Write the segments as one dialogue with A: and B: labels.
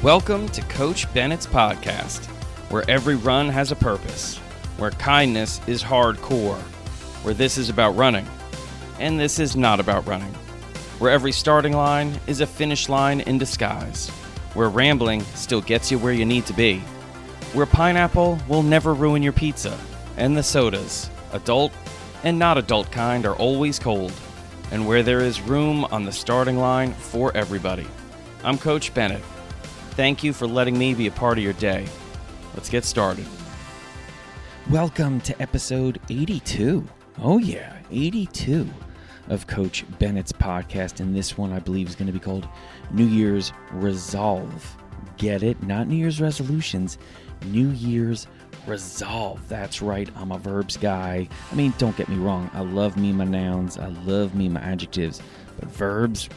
A: Welcome to Coach Bennett's podcast, where every run has a purpose, where kindness is hardcore, where this is about running, and this is not about running, where every starting line is a finish line in disguise, where rambling still gets you where you need to be, where pineapple will never ruin your pizza, and the sodas, adult and not adult kind, are always cold, and where there is room on the starting line for everybody. I'm Coach Bennett. Thank you for letting me be a part of your day. Let's get started.
B: Welcome to episode 82. Oh yeah, 82 of Coach Bennett's podcast. And this one I believe is going to be called New Year's Resolve. Get it? Not New Year's resolutions, New Year's Resolve. That's right, I'm a verbs guy. I mean, don't get me wrong. I love me my nouns. I love me my adjectives. But verbs,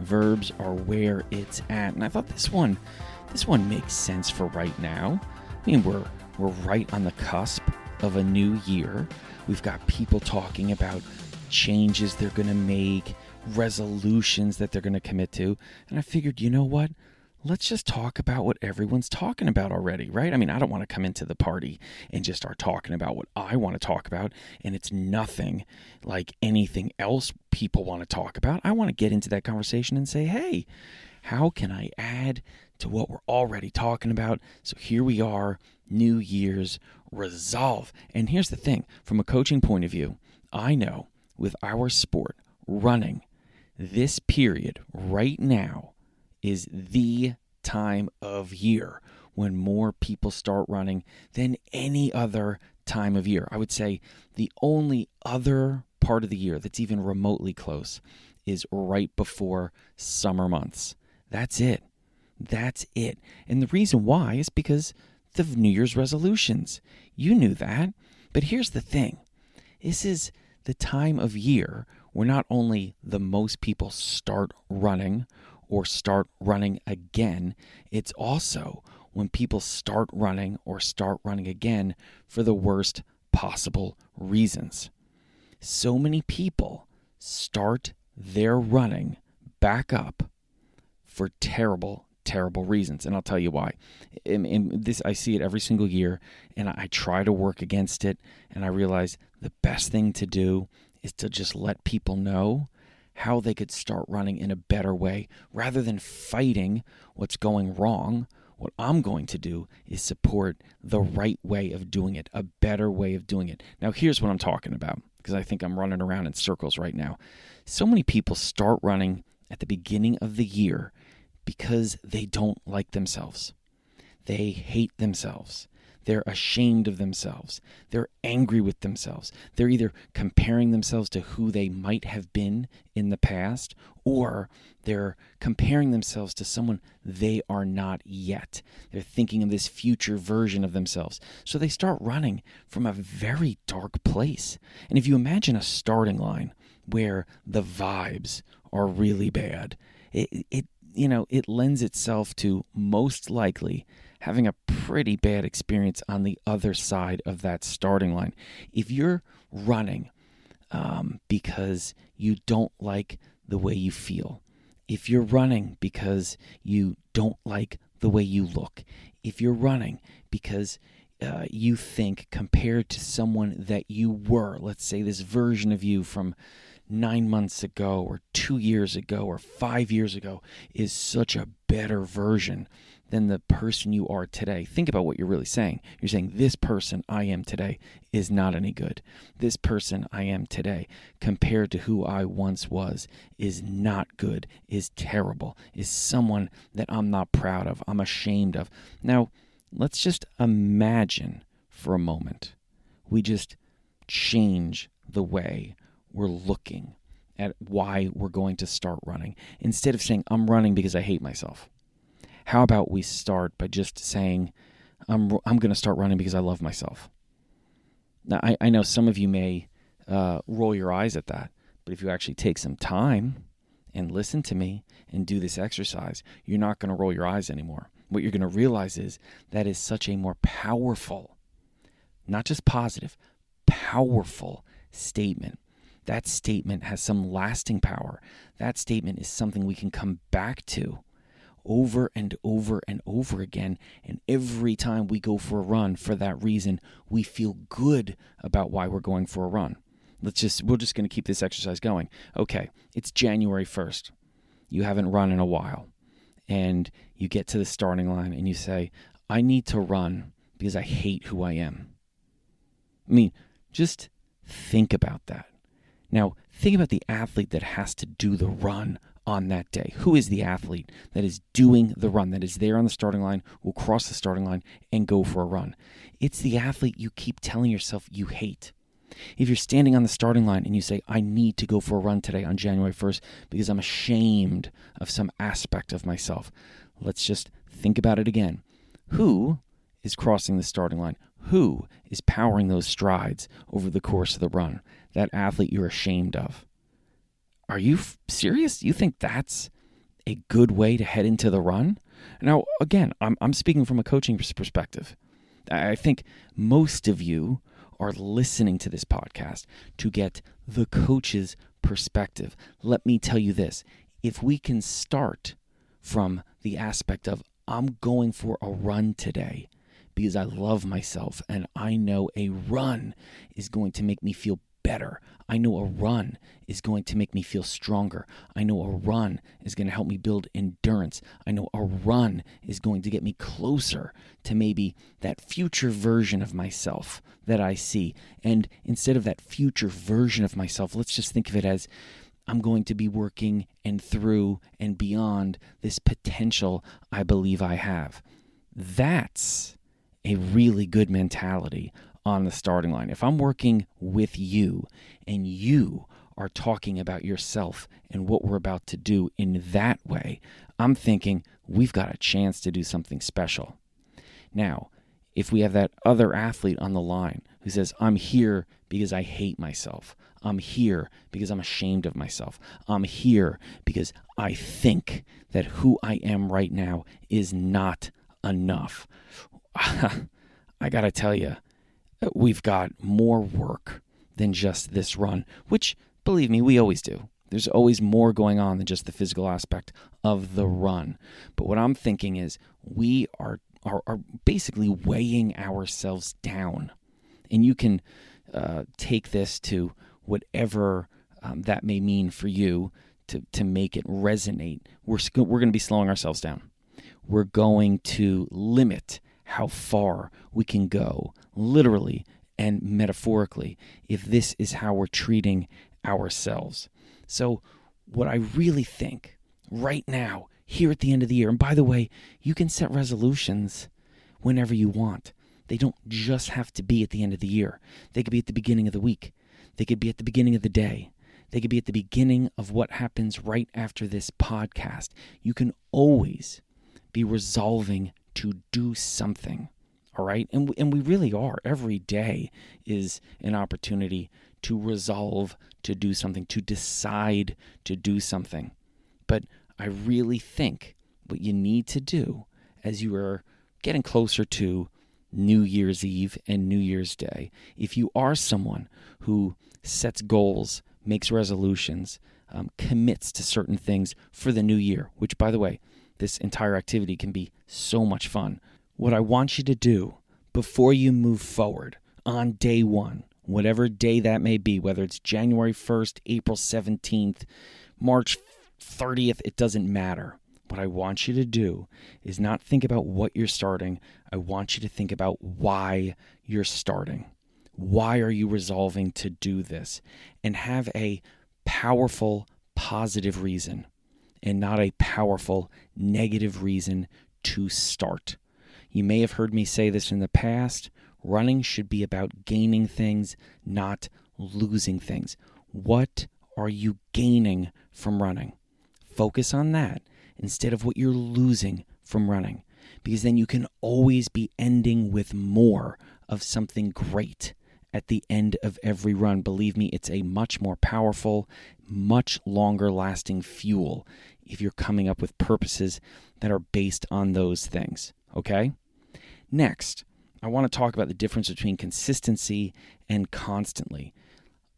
B: verbs are where it's at. And I thought this one makes sense for right now. I mean, we're right on the cusp of a new year. We've got people talking about changes they're going to make, resolutions that they're going to commit to. And I figured, you know what? Let's just talk about what everyone's talking about already, right? I mean, I don't want to come into the party and just start talking about what I want to talk about, and it's nothing like anything else people want to talk about. I want to get into that conversation and say, hey, how can I add to what we're already talking about? So here we are, New Year's Resolve. And here's the thing, from a coaching point of view, I know with our sport, running, this period right now is the time of year when more people start running than any other time of year. I would say the only other part of the year that's even remotely close is right before summer months. That's it. That's it. And the reason why is because of New Year's resolutions. You knew that. But here's the thing. This is the time of year where not only the most people start running or start running again, it's also when people start running or start running again for the worst possible reasons. So many people start their running back up for terrible reasons. And I'll tell you why. I see it every single year, and I try to work against it, and I realize the best thing to do is to just let people know how they could start running in a better way. Rather than fighting what's going wrong, what I'm going to do is support the right way of doing it, a better way of doing it. Now, here's what I'm talking about, because I think I'm running around in circles right now. So many people start running at the beginning of the year because they don't like themselves. They hate themselves. They're ashamed of themselves. They're angry with themselves. They're either comparing themselves to who they might have been in the past, or they're comparing themselves to someone they are not yet. They're thinking of this future version of themselves. So they start running from a very dark place. And if you imagine a starting line where the vibes are really bad, it lends itself to most likely having a pretty bad experience on the other side of that starting line. If you're running because you don't like the way you feel, if you're running because you don't like the way you look, if you're running because you think compared to someone that you were, let's say this version of you from 9 months ago or 2 years ago or 5 years ago is such a better version than the person you are today. Think about what you're really saying. You're saying this person I am today is not any good. This person I am today compared to who I once was is not good, is terrible, is someone that I'm not proud of, I'm ashamed of. Now, let's just imagine for a moment we just change the way we're looking at why we're going to start running. Instead of saying, I'm running because I hate myself. How about we start by just saying, I'm going to start running because I love myself. Now, I know some of you may roll your eyes at that, but if you actually take some time and listen to me and do this exercise, you're not going to roll your eyes anymore. What you're going to realize is that is such a more powerful, not just positive, powerful statement. That statement has some lasting power. That statement is something we can come back to over and over and over again. And every time we go for a run for that reason, we feel good about why we're going for a run. We're just going to keep this exercise going. Okay, it's January 1st. You haven't run in a while. And you get to the starting line and you say, I need to run because I hate who I am. I mean, just think about that. Now, think about the athlete that has to do the run on that day. Who is the athlete that is doing the run, that is there on the starting line, will cross the starting line and go for a run? It's the athlete you keep telling yourself you hate. If you're standing on the starting line and you say, I need to go for a run today on January 1st because I'm ashamed of some aspect of myself, let's just think about it again. Who is crossing the starting line? Who is powering those strides over the course of the run? That athlete you're ashamed of. Are you serious? You think that's a good way to head into the run? Now, again, I'm speaking from a coaching perspective. I think most of you are listening to this podcast to get the coach's perspective. Let me tell you this. If we can start from the aspect of, I'm going for a run today because I love myself and I know a run is going to make me feel better. I know a run is going to make me feel stronger. I know a run is going to help me build endurance. I know a run is going to get me closer to maybe that future version of myself that I see. And instead of that future version of myself, let's just think of it as I'm going to be working and through and beyond this potential I believe I have. That's a really good mentality on the starting line. If I'm working with you and you are talking about yourself and what we're about to do in that way, I'm thinking we've got a chance to do something special. Now, if we have that other athlete on the line who says, I'm here because I hate myself. I'm here because I'm ashamed of myself. I'm here because I think that who I am right now is not enough. I got to tell you, we've got more work than just this run, which, believe me, we always do. There's always more going on than just the physical aspect of the run. But what I'm thinking is we are basically weighing ourselves down. And you can take this to whatever that may mean for you to make it resonate. We're going to be slowing ourselves down. We're going to limit how far we can go, literally and metaphorically, if this is how we're treating ourselves. So what I really think right now, here at the end of the year, and by the way, you can set resolutions whenever you want. They don't just have to be at the end of the year. They could be at the beginning of the week. They could be at the beginning of the day. They could be at the beginning of what happens right after this podcast. You can always be resolving to do something, all right? And we really are. Every day is an opportunity to resolve to do something, to decide to do something. But I really think what you need to do as you are getting closer to New Year's Eve and New Year's Day, if you are someone who sets goals, makes resolutions, commits to certain things for the new year, which, by the way, this entire activity can be so much fun. What I want you to do before you move forward on day one, whatever day that may be, whether it's January 1st, April 17th, March 30th, it doesn't matter. What I want you to do is not think about what you're starting. I want you to think about why you're starting. Why are you resolving to do this? And have a powerful, positive reason and not a powerful, negative reason to start. You may have heard me say this in the past. Running should be about gaining things, not losing things. What are you gaining from running? Focus on that instead of what you're losing from running, because then you can always be ending with more of something great at the end of every run. Believe me, it's a much more powerful, much longer lasting fuel if you're coming up with purposes that are based on those things, okay? Next, I want to talk about the difference between consistency and constantly.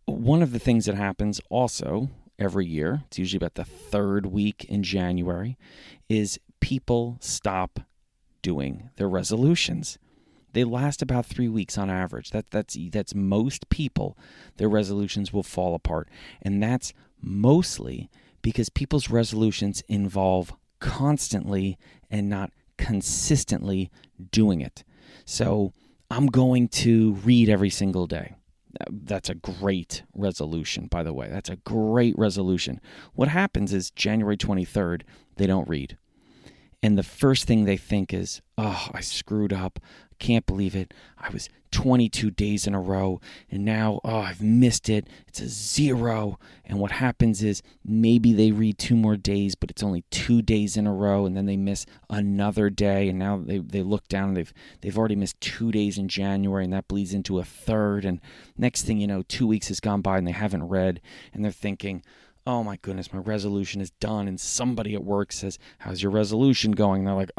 B: One of the things that happens also every year, it's usually about the third week in January, is people stop doing their resolutions. They last about 3 weeks on average. That's most people. Their resolutions will fall apart. And that's mostly because people's resolutions involve constantly and not consistently doing it. So I'm going to read every single day. That's a great resolution, by the way. That's a great resolution. What happens is January 23rd, they don't read. And the first thing they think is, oh, I screwed up. Can't believe it. I was 22 days in a row, and now, I've missed it. It's a 0. And what happens is maybe they read 2 more days, but it's only 2 days in a row, and then they miss another day, and now they look down, and they've already missed 2 days in January, and that bleeds into a third, and next thing you know, 2 weeks has gone by, and they haven't read, and they're thinking, oh my goodness, my resolution is done. And somebody at work says, how's your resolution going? And they're like,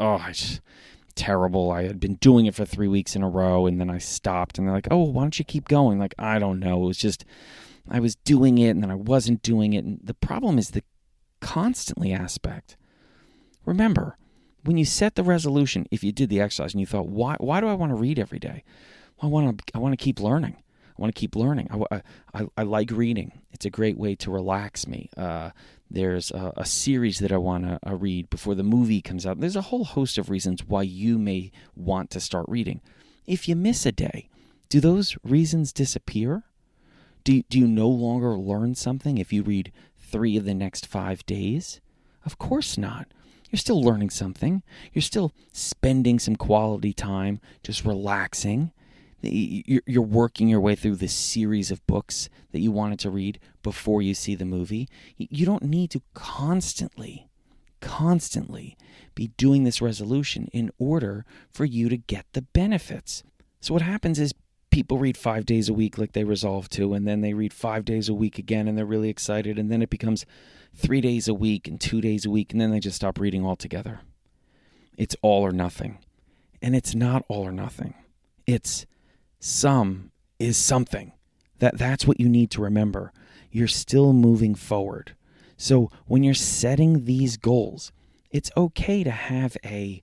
B: terrible. I had been doing it for 3 weeks in a row, and then I stopped. And they're like, oh, why don't you keep going? Like, I don't know. It was just, I was doing it, and then I wasn't doing it. And the problem is the constantly aspect. Remember, when you set the resolution, if you did the exercise and you thought, why do I want to read every day? Well, I want to keep learning. I want to keep learning. I like reading. It's a great way to relax me. There's a series that I want to read before the movie comes out. There's a whole host of reasons why you may want to start reading. If you miss a day, do those reasons disappear? Do you no longer learn something if you read 3 of the next 5 days? Of course not. You're still learning something. You're still spending some quality time just relaxing. You're working your way through this series of books that you wanted to read before you see the movie. You don't need to constantly be doing this resolution in order for you to get the benefits. So what happens is people read 5 days a week like they resolve to, and then they read 5 days a week again and they're really excited, and then it becomes 3 days a week and 2 days a week, and then they just stop reading altogether. It's all or nothing. And it's not all or nothing. It's some is something. That's what you need to remember. You're still moving forward. So when you're setting these goals, it's okay to have I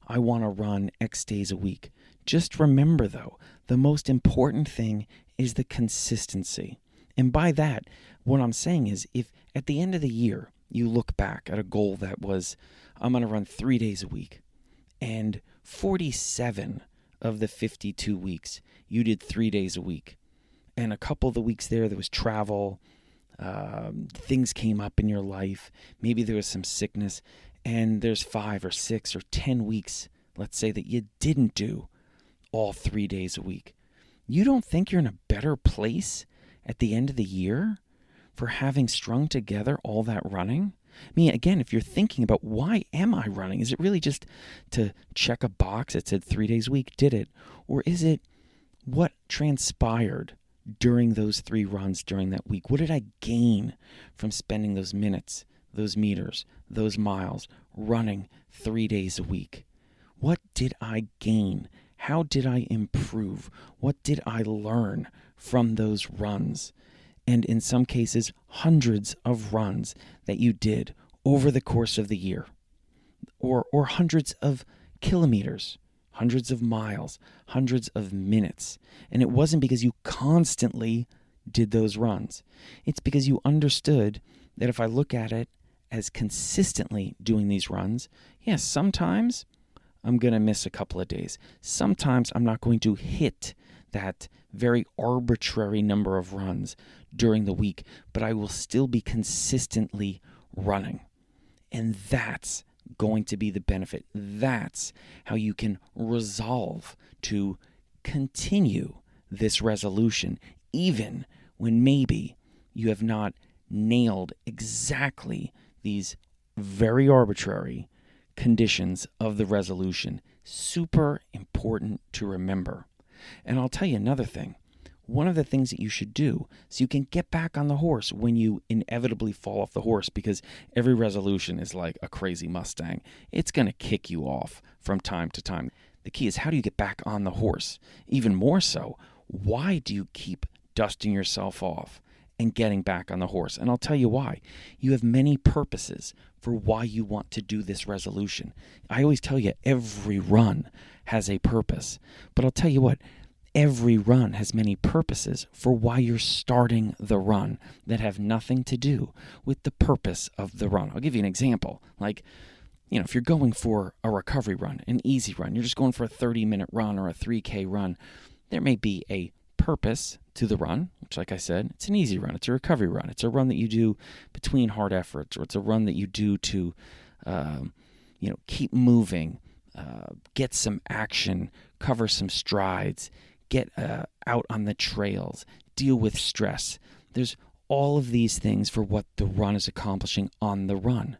B: want to run X days a week. Just remember, though, the most important thing is the consistency. And by that, what I'm saying is if at the end of the year, you look back at a goal that was, I'm going to run 3 days a week, and 47 of the 52 weeks, you did 3 days a week. And a couple of the weeks there was travel, things came up in your life, maybe there was some sickness, and there's 5 or 6 or 10 weeks, let's say, that you didn't do all 3 days a week. You don't think you're in a better place at the end of the year for having strung together all that running? I mean, again, if you're thinking about why am I running, is it really just to check a box that said 3 days a week, did it? Or is it what transpired during those 3 runs during that week? What did I gain from spending those minutes, those meters, those miles, running 3 days a week? What did I gain? How did I improve? What did I learn from those runs? And in some cases, hundreds of runs that you did over the course of the year, or hundreds of kilometers, hundreds of miles, hundreds of minutes. And it wasn't because you constantly did those runs. It's because you understood that if I look at it as consistently doing these runs, yes, sometimes I'm going to miss a couple of days. Sometimes I'm not going to hit that very arbitrary number of runs during the week, but I will still be consistently running. And that's going to be the benefit. That's how you can resolve to continue this resolution, even when maybe you have not nailed exactly these very arbitrary conditions of the resolution. Super important to remember. And I'll tell you another thing. One of the things that you should do so you can get back on the horse when you inevitably fall off the horse, because every resolution is like a crazy Mustang. It's going to kick you off from time to time. The key is, how do you get back on the horse? Even more so, why do you keep dusting yourself off and getting back on the horse. And I'll tell you why. You have many purposes for why you want to do this resolution. I always tell you every run has a purpose. But I'll tell you what, every run has many purposes for why you're starting the run that have nothing to do with the purpose of the run. I'll give you an example. Like, if you're going for a recovery run, an easy run, you're just going for a 30-minute run or a 3K run, there may be a purpose to the run, which, like I said, it's an easy run. It's a recovery run. It's a run that you do between hard efforts, or it's a run that you do to, keep moving, get some action, cover some strides, get out on the trails, deal with stress. There's all of these things for what the run is accomplishing on the run.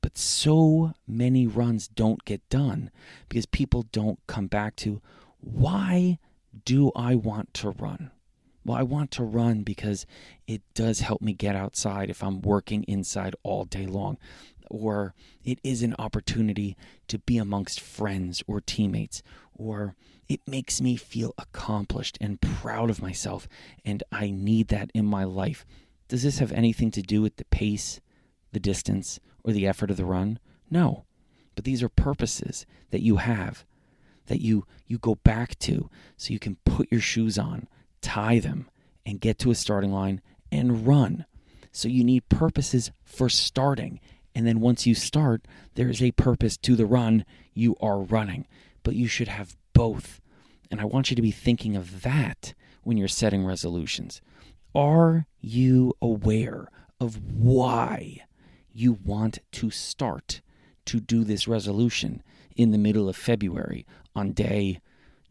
B: But so many runs don't get done because people don't come back to, why do I want to run? Well, I want to run because it does help me get outside if I'm working inside all day long. Or it is an opportunity to be amongst friends or teammates. Or it makes me feel accomplished and proud of myself, and I need that in my life. Does this have anything to do with the pace, the distance, or the effort of the run? No. But these are purposes that you have, that you go back to so you can put your shoes on, tie them, and get to a starting line and run. So you need purposes for starting. And then once you start, there is a purpose to the run. You are running. But you should have both. And I want you to be thinking of that when you're setting resolutions. Are you aware of why you want to start to do this resolution in the middle of February on day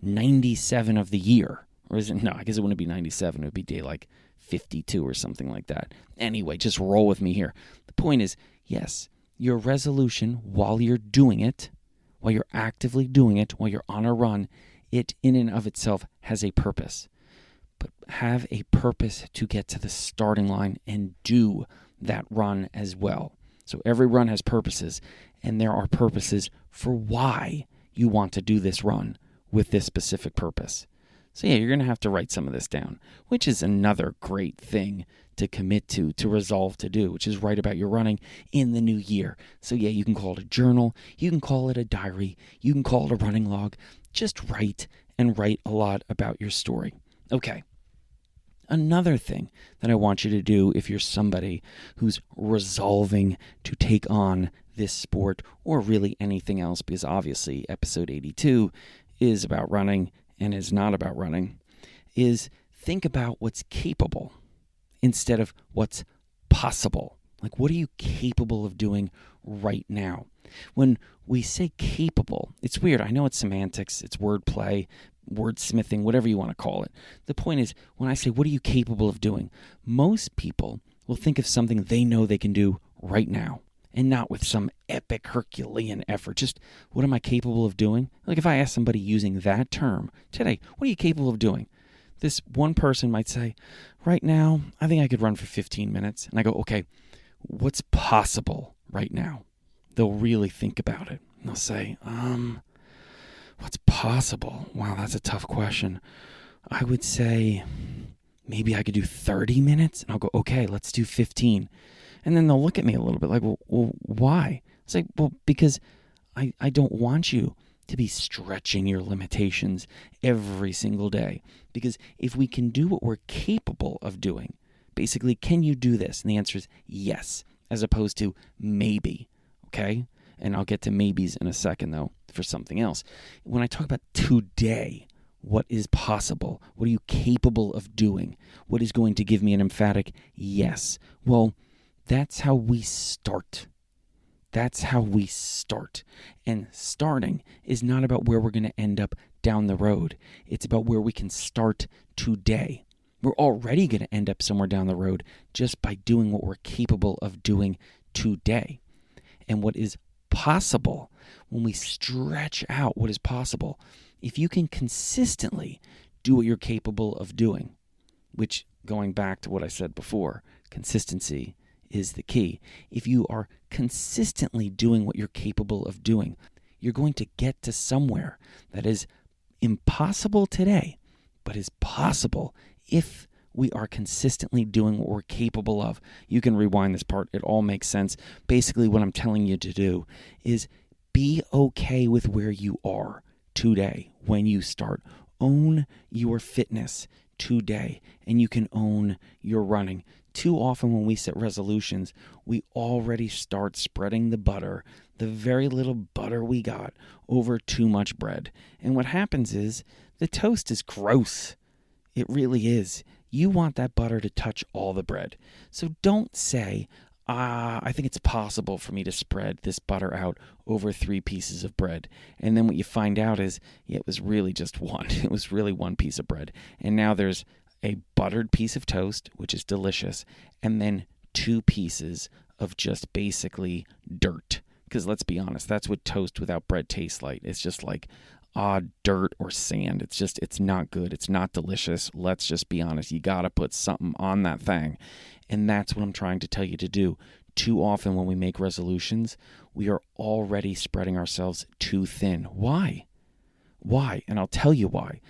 B: 97 of the year? Or is it? No, I guess it wouldn't be 97. It would be day like 52 or something like that. Anyway, just roll with me here. The point is, yes, your resolution while you're doing it, while you're actively doing it, while you're on a run, it in and of itself has a purpose. But have a purpose to get to the starting line and do that run as well. So every run has purposes, and there are purposes for why you want to do this run with this specific purpose. So yeah, you're going to have to write some of this down, which is another great thing to commit to resolve to do, which is write about your running in the new year. So yeah, you can call it a journal, you can call it a diary, you can call it a running log. Just write and write a lot about your story. Okay. Another thing that I want you to do if you're somebody who's resolving to take on this sport or really anything else, because obviously episode 82 is about running and is not about running, is think about what's capable instead of what's possible. Like, what are you capable of doing right now? When we say capable, it's weird. I know it's semantics, it's wordplay, wordsmithing, whatever you want to call it. The point is, when I say, what are you capable of doing? Most people will think of something they know they can do right now, and not with some epic Herculean effort. Just, what am I capable of doing? Like if I ask somebody using that term today, what are you capable of doing? This one person might say, right now, I think I could run for 15 minutes. And I go, okay, what's possible right now? They'll really think about it. And they'll say, what's possible? Wow, that's a tough question. I would say maybe I could do 30 minutes. And I'll go, okay, let's do 15. And then they'll look at me a little bit like, well, why? It's like, well, because I don't want you to be stretching your limitations every single day. Because if we can do what we're capable of doing, basically, can you do this? And the answer is yes, as opposed to maybe, okay? And I'll get to maybes in a second, though, for something else. When I talk about today, what is possible? What are you capable of doing? What is going to give me an emphatic yes? Well, that's how we start. That's how we start. And starting is not about where we're going to end up down the road. It's about where we can start today. We're already going to end up somewhere down the road just by doing what we're capable of doing today. And what is possible, when we stretch out what is possible, if you can consistently do what you're capable of doing, which, going back to what I said before, consistency is the key. If you are consistently doing what you're capable of doing, you're going to get to somewhere that is impossible today, but is possible if we are consistently doing what we're capable of. You can rewind this part. It all makes sense. Basically, what I'm telling you to do is be okay with where you are today when you start. Own your fitness today, and you can own your running. Too often when we set resolutions, we already start spreading the butter, the very little butter we got, over too much bread. And what happens is the toast is gross. It really is. You want that butter to touch all the bread. So don't say, I think it's possible for me to spread this butter out over 3 pieces of bread. And then what you find out is, it was really just one. It was really one piece of bread. And now there's a buttered piece of toast, which is delicious, and then 2 pieces of just basically dirt. Because let's be honest, that's what toast without bread tastes like. It's just like dirt or sand. It's not good. It's not delicious. Let's just be honest. You got to put something on that thing. And that's what I'm trying to tell you to do. Too often when we make resolutions, we are already spreading ourselves too thin. Why? Why? And I'll tell you why.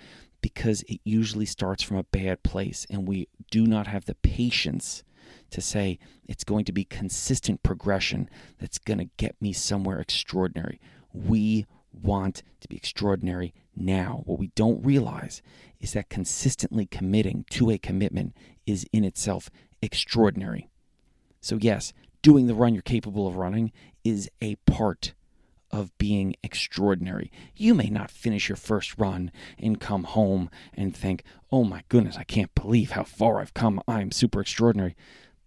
B: Because it usually starts from a bad place, and we do not have the patience to say it's going to be consistent progression that's going to get me somewhere extraordinary. We want to be extraordinary now. What we don't realize is that consistently committing to a commitment is in itself extraordinary. So yes, doing the run you're capable of running is a part of being extraordinary. You may not finish your first run and come home and think, oh my goodness, I can't believe how far I've come. I'm super extraordinary.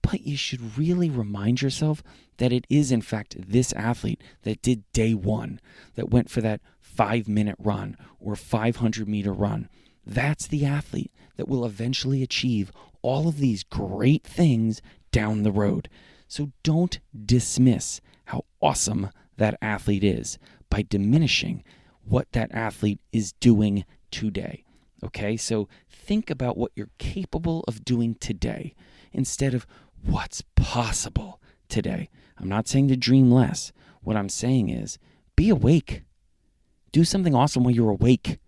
B: But you should really remind yourself that it is, in fact, this athlete that did day 1, that went for that 5-minute run or 500-meter run. That's the athlete that will eventually achieve all of these great things down the road. So don't dismiss how awesome that athlete is by diminishing what that athlete is doing today. Okay, so think about what you're capable of doing today instead of what's possible today. I'm not saying to dream less. What I'm saying is be awake. Do something awesome while you're awake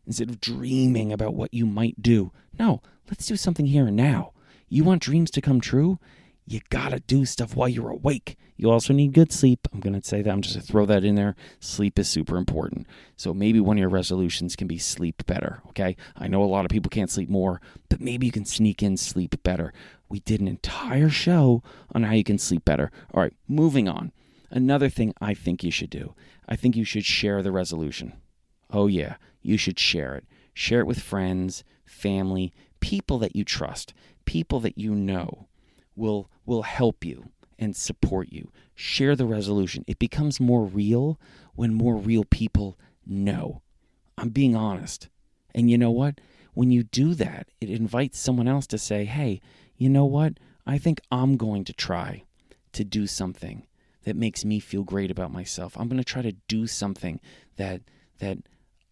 B: instead of dreaming about what you might do. No, let's do something here and now. You want dreams to come true? You gotta do stuff while you're awake. You also need good sleep. I'm going to say that. I'm just going to throw that in there. Sleep is super important. So maybe one of your resolutions can be sleep better, okay? I know a lot of people can't sleep more, but maybe you can sneak in sleep better. We did an entire show on how you can sleep better. All right, moving on. Another thing I think you should do. I think you should share the resolution. Oh yeah, you should share it. Share it with friends, family, people that you trust, people that you know will help you and support you. Share the resolution. It becomes more real when more real people know. I'm being honest. And you know what? When you do that, it invites someone else to say, hey, you know what? I think I'm going to try to do something that makes me feel great about myself. I'm going to try to do something that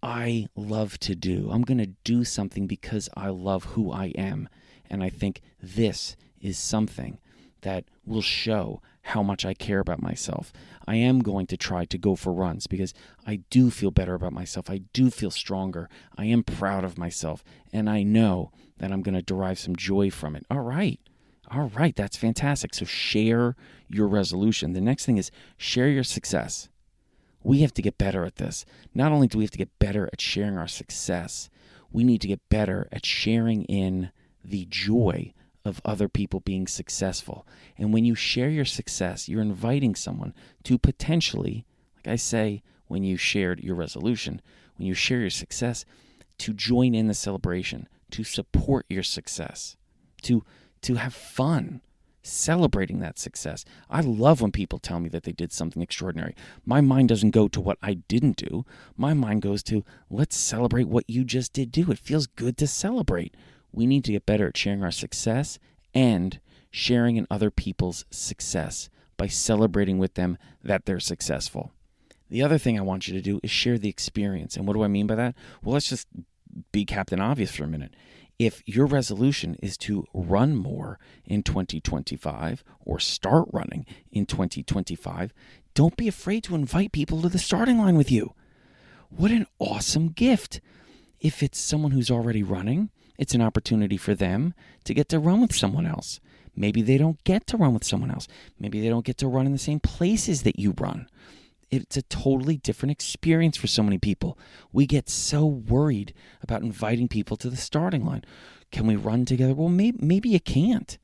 B: I love to do. I'm going to do something because I love who I am. And I think this is something that will show how much I care about myself. I am going to try to go for runs because I do feel better about myself. I do feel stronger. I am proud of myself. And I know that I'm going to derive some joy from it. All right, that's fantastic. So share your resolution. The next thing is share your success. We have to get better at this. Not only do we have to get better at sharing our success, we need to get better at sharing in the joy of other people being successful. And when you share your success, you're inviting someone to potentially, like I say, when you shared your resolution, when you share your success, to join in the celebration, to support your success, to have fun celebrating that success. I love when people tell me that they did something extraordinary. My mind doesn't go to what I didn't do. My mind goes to, let's celebrate what you just did do. It feels good to celebrate. We need to get better at sharing our success and sharing in other people's success by celebrating with them that they're successful. The other thing I want you to do is share the experience. And what do I mean by that? Well, let's just be Captain Obvious for a minute. If your resolution is to run more in 2025 or start running in 2025, don't be afraid to invite people to the starting line with you. What an awesome gift. If it's someone who's already running It's an opportunity for them to get to run with someone else. Maybe they don't get to run with someone else. Maybe they don't get to run in the same places that you run. It's a totally different experience for so many people. We get so worried about inviting people to the starting line. Can we run together? Well, maybe you can't.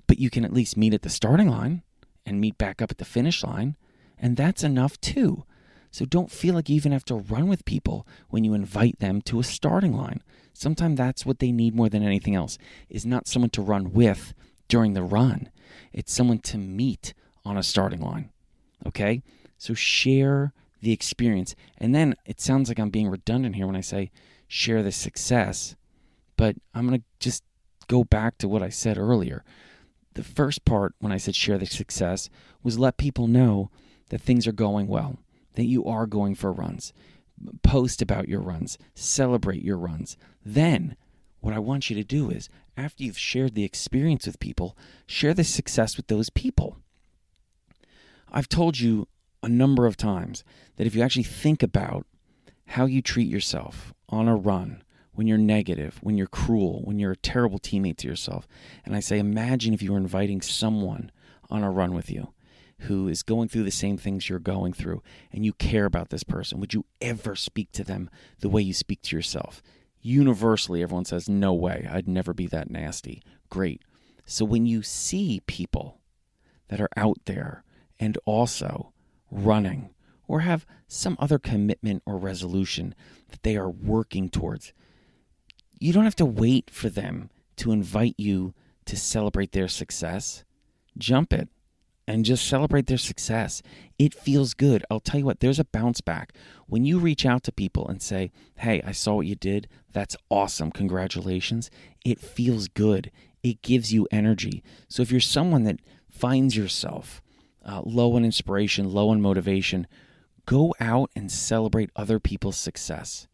B: But you can at least meet at the starting line and meet back up at the finish line. And that's enough too. So don't feel like you even have to run with people when you invite them to a starting line. Sometimes that's what they need more than anything else, is not someone to run with during the run. It's someone to meet on a starting line. Okay? So share the experience. And then it sounds like I'm being redundant here when I say share the success, but I'm going to just go back to what I said earlier. The first part when I said share the success was let people know that things are going well, that you are going for runs. Post about your runs. Celebrate your runs. Then what I want you to do is, after you've shared the experience with people, share the success with those people. I've told you a number of times that if you actually think about how you treat yourself on a run, when you're negative, when you're cruel, when you're a terrible teammate to yourself, and I say imagine if you were inviting someone on a run with you who is going through the same things you're going through and you care about this person, would you ever speak to them the way you speak to yourself? Universally, everyone says, no way, I'd never be that nasty. Great. So when you see people that are out there and also running or have some other commitment or resolution that they are working towards, you don't have to wait for them to invite you to celebrate their success. Jump it and just celebrate their success. It feels good. I'll tell you what, there's a bounce back. When you reach out to people and say, hey, I saw what you did. That's awesome. Congratulations. It feels good. It gives you energy. So if you're someone that finds yourself low on inspiration, low on motivation, go out and celebrate other people's success.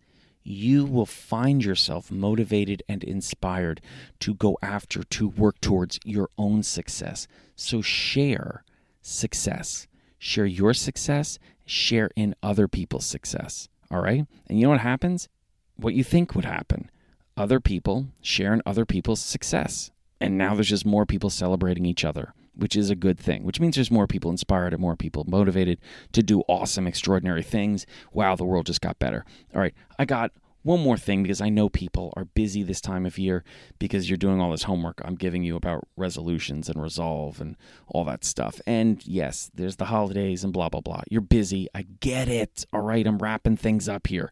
B: You will find yourself motivated and inspired to go after, to work towards your own success. So share success. Share your success. Share in other people's success. All right? And you know what happens? What you think would happen. Other people share in other people's success. And now there's just more people celebrating each other, which is a good thing, which means there's more people inspired and more people motivated to do awesome, extraordinary things. Wow, the world just got better. All right, I got one more thing because I know people are busy this time of year because you're doing all this homework I'm giving you about resolutions and resolve and all that stuff. And yes, there's the holidays and blah, blah, blah. You're busy. I get it. All right, I'm wrapping things up here.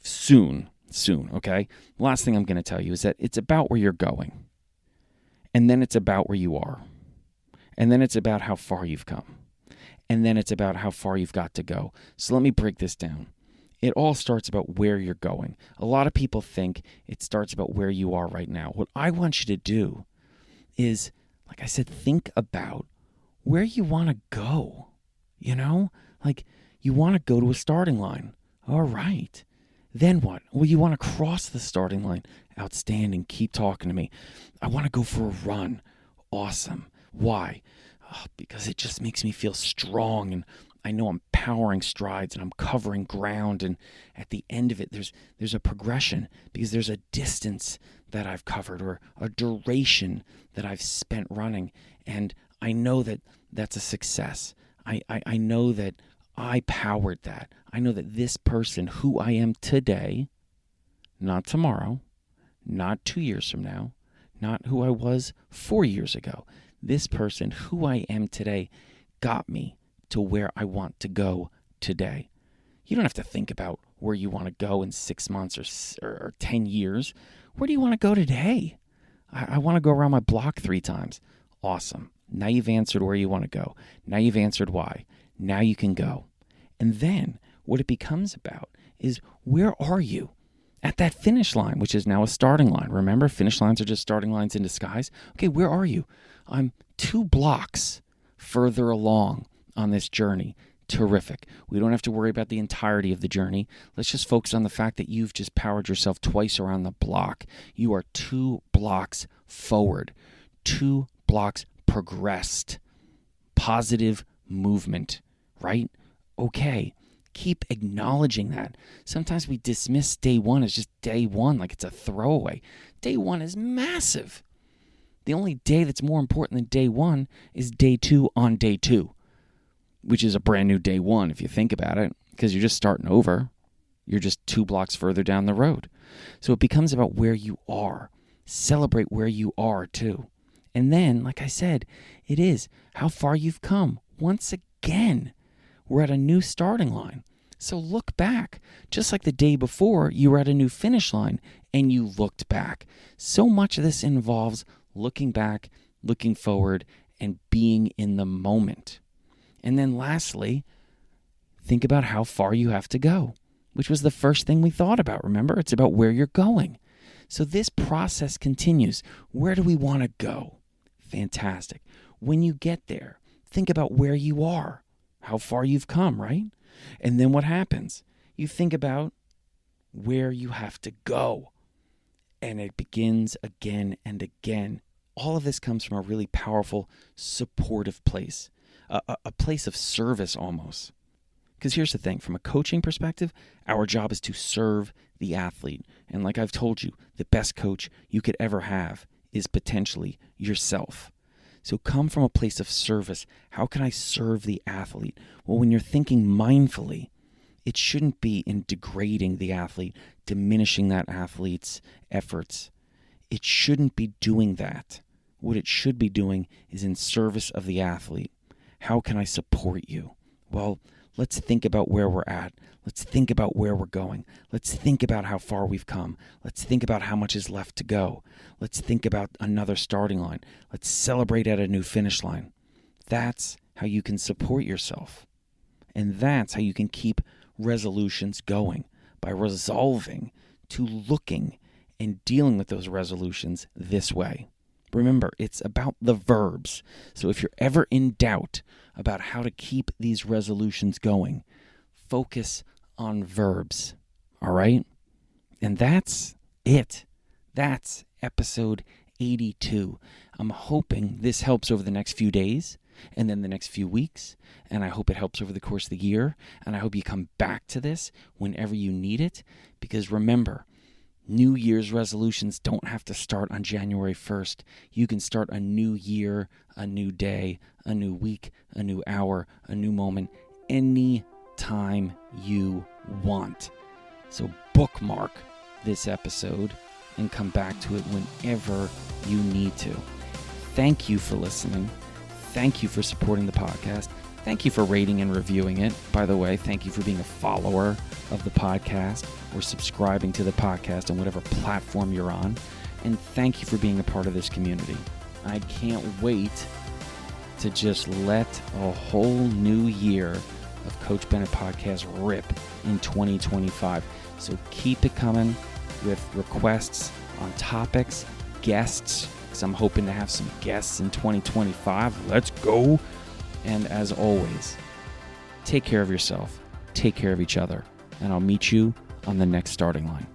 B: Soon, okay? Last thing I'm going to tell you is that it's about where you're going. And then it's about where you are. And then it's about how far you've come. And then it's about how far you've got to go. So let me break this down. It all starts about where you're going. A lot of people think it starts about where you are right now. What I want you to do is, like I said, think about where you want to go. You know? Like, you want to go to a starting line. All right. Then what? Well, you want to cross the starting line. Outstanding. Keep talking to me. I want to go for a run. Awesome. Why? Because it just makes me feel strong, and I know I'm powering strides and I'm covering ground, and at the end of it there's a progression because there's a distance that I've covered or a duration that I've spent running, and I know that that's a success. I know that I powered that. I know that this person who I am today, not tomorrow, not 2 years from now, not who I was 4 years ago. This person who I am today got me to where I want to go today. You don't have to think about where you want to go in 6 months or 10 years. Where do you want to go today? I want to go around my block 3 times. Awesome. Now you've answered where you want to go. Now you've answered why. Now you can go. And then what it becomes about is, where are you? At that finish line, which is now a starting line. Remember, finish lines are just starting lines in disguise. Okay, where are you? I'm 2 blocks further along on this journey. Terrific. We don't have to worry about the entirety of the journey. Let's just focus on the fact that you've just powered yourself twice around the block. You are 2 blocks forward, 2 blocks progressed. Positive movement, right? Okay, keep acknowledging that. Sometimes we dismiss day one as just day one, like it's a throwaway. Day one is massive. The only day that's more important than day one is day two on day two, which is a brand new day one if you think about it, because you're just starting over. You're just 2 blocks further down the road. So it becomes about where you are. Celebrate where you are too. And then, like I said, it is how far you've come. Once again, we're at a new starting line. So look back. Just like the day before, you were at a new finish line and you looked back. So much of this involves looking back, looking forward, and being in the moment. And then lastly, think about how far you have to go, which was the first thing we thought about. Remember, it's about where you're going. So this process continues. Where do we want to go? Fantastic. When you get there, think about where you are, how far you've come, right? And then what happens? You think about where you have to go. And it begins again and again. All of this comes from a really powerful, supportive place, a place of service almost. Because here's the thing, from a coaching perspective, our job is to serve the athlete. And like I've told you, the best coach you could ever have is potentially yourself. So come from a place of service. How can I serve the athlete? Well, when you're thinking mindfully, it shouldn't be in degrading the athlete, diminishing that athlete's efforts. It shouldn't be doing that. What it should be doing is in service of the athlete. How can I support you? Well, let's think about where we're at. Let's think about where we're going. Let's think about how far we've come. Let's think about how much is left to go. Let's think about another starting line. Let's celebrate at a new finish line. That's how you can support yourself. And that's how you can keep resolutions going, by resolving to looking and dealing with those resolutions this way. Remember, it's about the verbs. So if you're ever in doubt about how to keep these resolutions going, focus on verbs, all right? And that's it. That's episode 82. I'm hoping this helps over the next few days and then the next few weeks, and I hope it helps over the course of the year, and I hope you come back to this whenever you need it, because remember, New Year's resolutions don't have to start on January 1st. You can start a new year, a new day, a new week, a new hour, a new moment, any time you want. So bookmark this episode and come back to it whenever you need to. Thank you for listening. Thank you for supporting the podcast. Thank you for rating and reviewing it. By the way, thank you for being a follower of the podcast or subscribing to the podcast on whatever platform you're on. And thank you for being a part of this community. I can't wait to just let a whole new year of Coach Bennett Podcast rip in 2025. So keep it coming with requests on topics, guests, because I'm hoping to have some guests in 2025. Let's go. And as always, take care of yourself, take care of each other, and I'll meet you on the next starting line.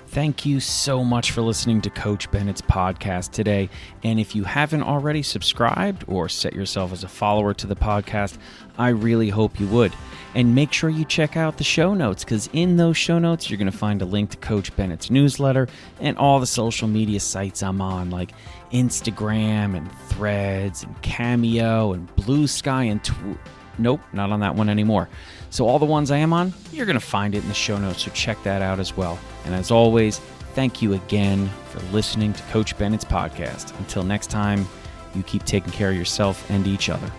B: Thank you so much for listening to Coach Bennett's podcast today. And if you haven't already subscribed or set yourself as a follower to the podcast, I really hope you would. And make sure you check out the show notes, because in those show notes, you're going to find a link to Coach Bennett's newsletter and all the social media sites I'm on, like Instagram and Threads and Cameo and Blue Sky and nope, not on that one anymore. So all the ones I am on, you're going to find it in the show notes, so check that out as well. And as always, thank you again for listening to Coach Bennett's podcast. Until next time, you keep taking care of yourself and each other.